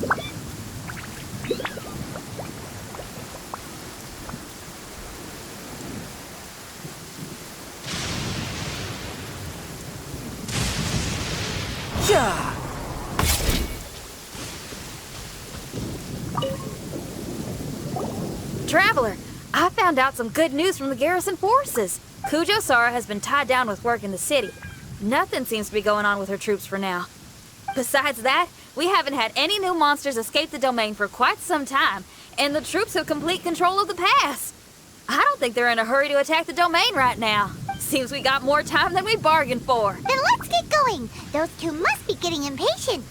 Yeah. Traveler, I found out some good news from the garrison forces. Kujo-Sara has been tied down with work in the city. Nothing seems to be going on with her troops for now. Besides that, we haven't had any new monsters escape the domain for quite some time, and the troops have complete control of the pass. I don't think they're in a hurry to attack the domain right now. Seems we got more time than we bargained for. Then let's get going. Those two must be getting impatient.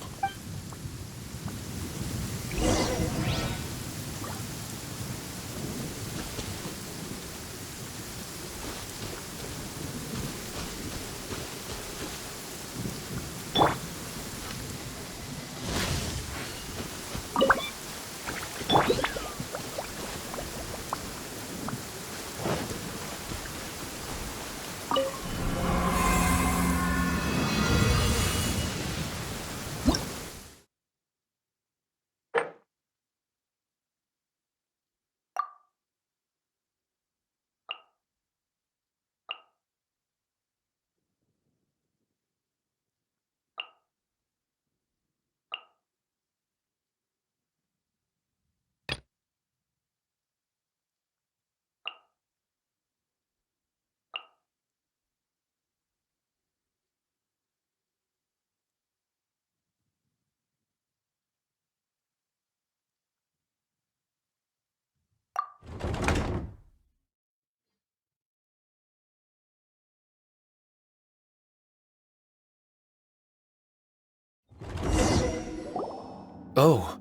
Oh,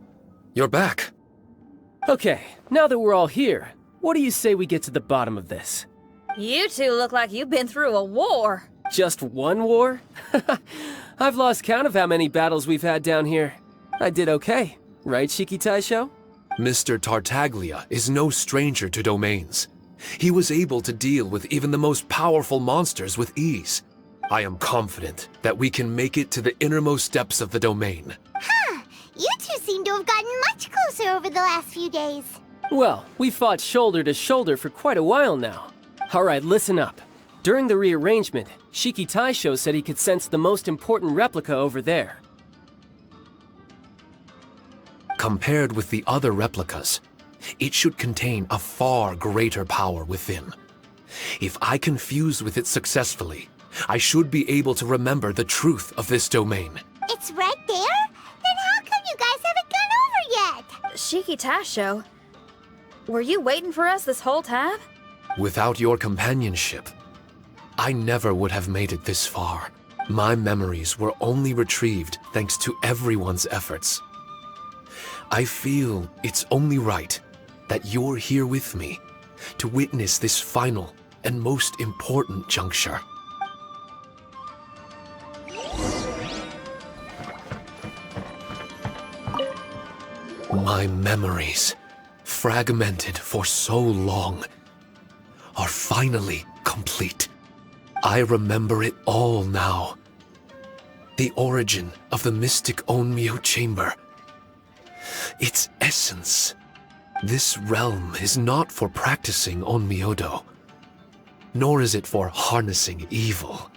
you're back. Okay, now that we're all here, what do you say we get to the bottom of this? You two look like you've been through a war. Just one war? I've lost count of how many battles we've had down here. I did okay, right, Shiki Taishou? Mr. Tartaglia is no stranger to domains. He was able to deal with even the most powerful monsters with ease. I am confident that we can make it to the innermost depths of the domain. Huh. You two seem to have gotten much closer over the last few days. Well, we fought shoulder to shoulder for quite a while now. Alright, listen up. During the rearrangement, Shiki Taishou said he could sense the most important replica over there. Compared with the other replicas, it should contain a far greater power within. If I can fuse with it successfully, I should be able to remember the truth of this domain. It's right there? Then how come you guys haven't gone over yet? Shiki Taishou, were you waiting for us this whole time? Without your companionship, I never would have made it this far. My memories were only retrieved thanks to everyone's efforts. I feel it's only right that you're here with me to witness this final and most important juncture. My memories, fragmented for so long, are finally complete. I remember it all now. The origin of the mystic Onmyo chamber. Its essence. This realm is not for practicing Onmyodo, nor is it for harnessing evil.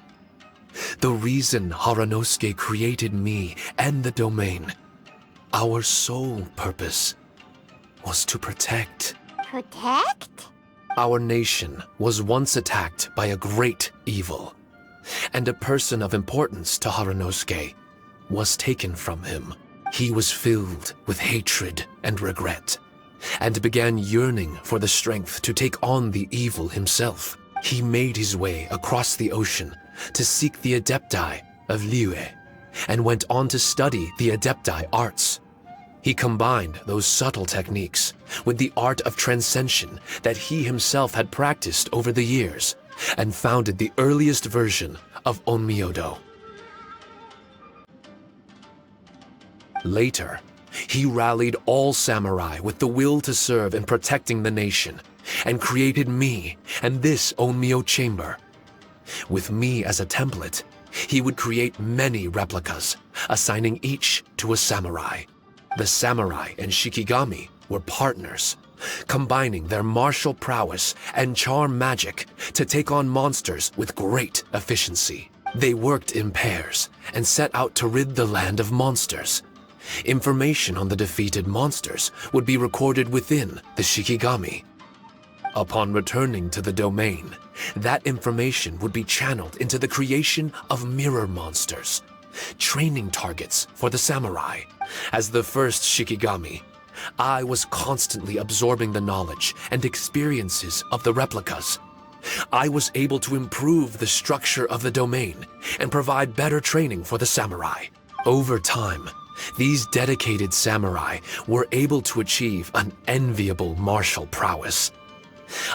The reason Haranosuke created me and the domain, our sole purpose, was to protect. Protect? Our nation was once attacked by a great evil, and a person of importance to Haranosuke was taken from him. He was filled with hatred and regret, and began yearning for the strength to take on the evil himself. He made his way across the ocean to seek the Adepti of Liyue, and went on to study the Adepti arts. He combined those subtle techniques with the art of transcension that he himself had practiced over the years, and founded the earliest version of Onmyodo. Later, he rallied all samurai with the will to serve in protecting the nation, and created me and this Onmyo chamber. With me as a template, he would create many replicas, assigning each to a samurai. The samurai and Shikigami were partners, combining their martial prowess and charm magic to take on monsters with great efficiency. They worked in pairs and set out to rid the land of monsters. Information on the defeated monsters would be recorded within the Shikigami. Upon returning to the domain, that information would be channeled into the creation of mirror monsters, training targets for the samurai. As the first Shikigami, I was constantly absorbing the knowledge and experiences of the replicas. I was able to improve the structure of the domain and provide better training for the samurai. Over time, these dedicated samurai were able to achieve an enviable martial prowess.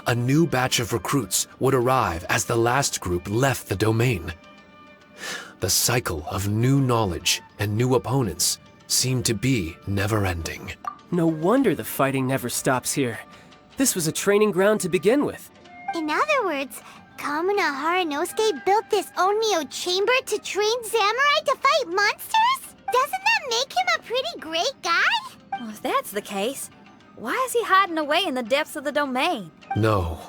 A new batch of recruits would arrive as the last group left the domain. The cycle of new knowledge and new opponents seemed to be never-ending. No wonder the fighting never stops here. This was a training ground to begin with. In other words, Kamuna Haranosuke built this Onmyo chamber to train samurai to fight monsters? Doesn't that make him a pretty great guy? Well, if that's the case, why is he hiding away in the depths of the domain? No.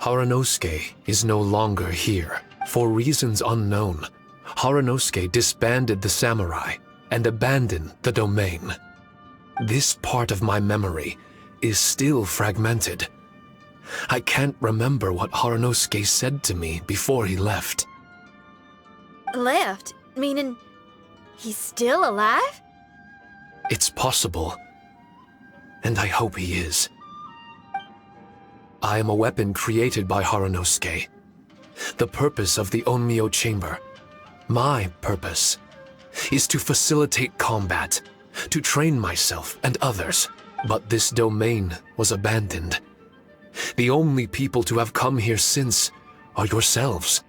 Haranosuke is no longer here. For reasons unknown, Haranosuke disbanded the samurai and abandoned the domain. This part of my memory is still fragmented. I can't remember what Haranosuke said to me before he left. Left? Meaning he's still alive? It's possible. And I hope he is. I am a weapon created by Haranosuke. The purpose of the Onmyo chamber, my purpose, is to facilitate combat, to train myself and others. But this domain was abandoned. The only people to have come here since are yourselves.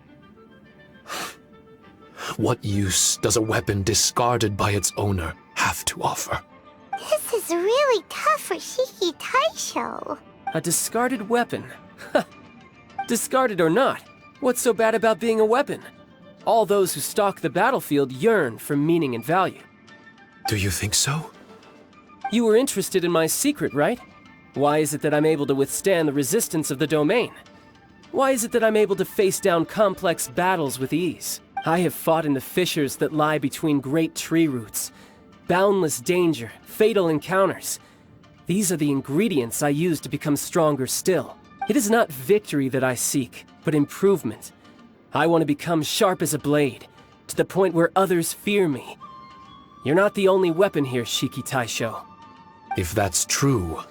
What use does a weapon discarded by its owner have to offer? This is really tough for Shiki Taishou. A discarded weapon. Discarded or not, what's so bad about being a weapon? All those who stalk the battlefield yearn for meaning and value. Do you think so? You were interested in my secret, right? Why is it that I'm able to withstand the resistance of the domain? Why is it that I'm able to face down complex battles with ease? I have fought in the fissures that lie between great tree roots. Boundless danger, fatal encounters. These are the ingredients I use to become stronger still. It is not victory that I seek, but improvement. I want to become sharp as a blade, to the point where others fear me. You're not the only weapon here, Shiki Taishou. If that's true,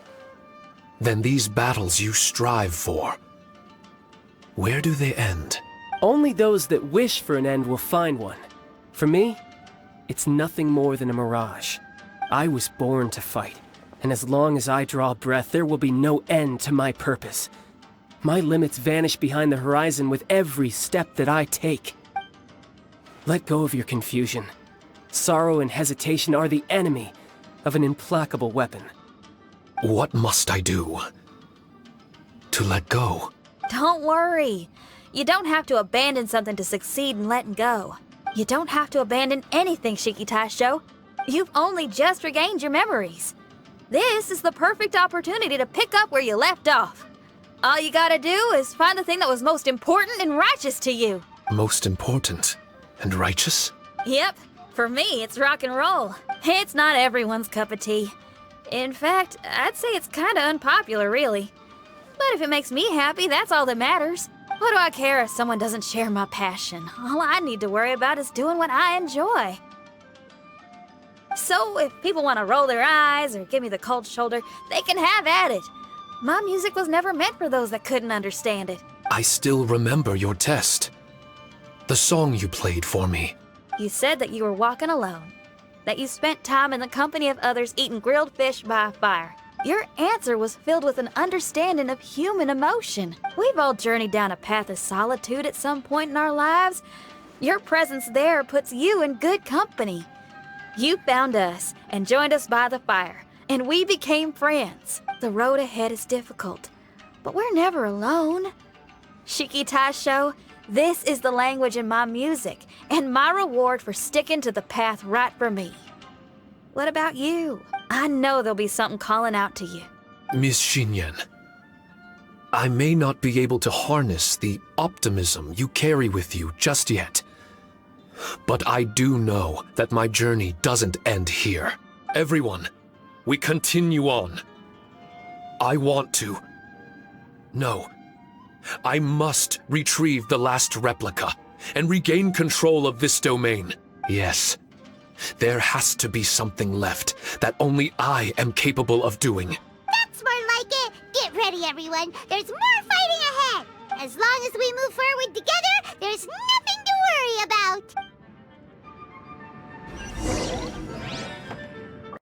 then these battles you strive for, where do they end? Only those that wish for an end will find one. For me, it's nothing more than a mirage. I was born to fight, and as long as I draw breath, there will be no end to my purpose. My limits vanish behind the horizon with every step that I take. Let go of your confusion. Sorrow and hesitation are the enemy of an implacable weapon. What must I do to let go? Don't worry. You don't have to abandon something to succeed in letting go. You don't have to abandon anything, Shiki Taishou. You've only just regained your memories. This is the perfect opportunity to pick up where you left off. All you gotta do is find the thing that was most important and righteous to you. Most important and righteous? Yep, for me, it's rock and roll. It's not everyone's cup of tea. In fact, I'd say it's kinda unpopular, really. But if it makes me happy, that's all that matters. What do I care if someone doesn't share my passion? All I need to worry about is doing what I enjoy. So if people want to roll their eyes or give me the cold shoulder, they can have at it. My music was never meant for those that couldn't understand it. I still remember your test. The song you played for me. You said that you were walking alone, that you spent time in the company of others eating grilled fish by a fire. Your answer was filled with an understanding of human emotion. We've all journeyed down a path of solitude at some point in our lives. Your presence there puts you in good company. You found us and joined us by the fire, and we became friends. The road ahead is difficult, but we're never alone. Shiki Taishou, this is the language in my music, and my reward for sticking to the path right for me. What about you? I know there'll be something calling out to you. Miss Xinyan, I may not be able to harness the optimism you carry with you just yet. But I do know that my journey doesn't end here. Everyone, we continue on. I want to. No. I must retrieve the last replica and regain control of this domain. Yes. There has to be something left that only I am capable of doing. That's more like it. Get ready, everyone. There's more fighting ahead. As long as we move forward together, there's nothing to worry about.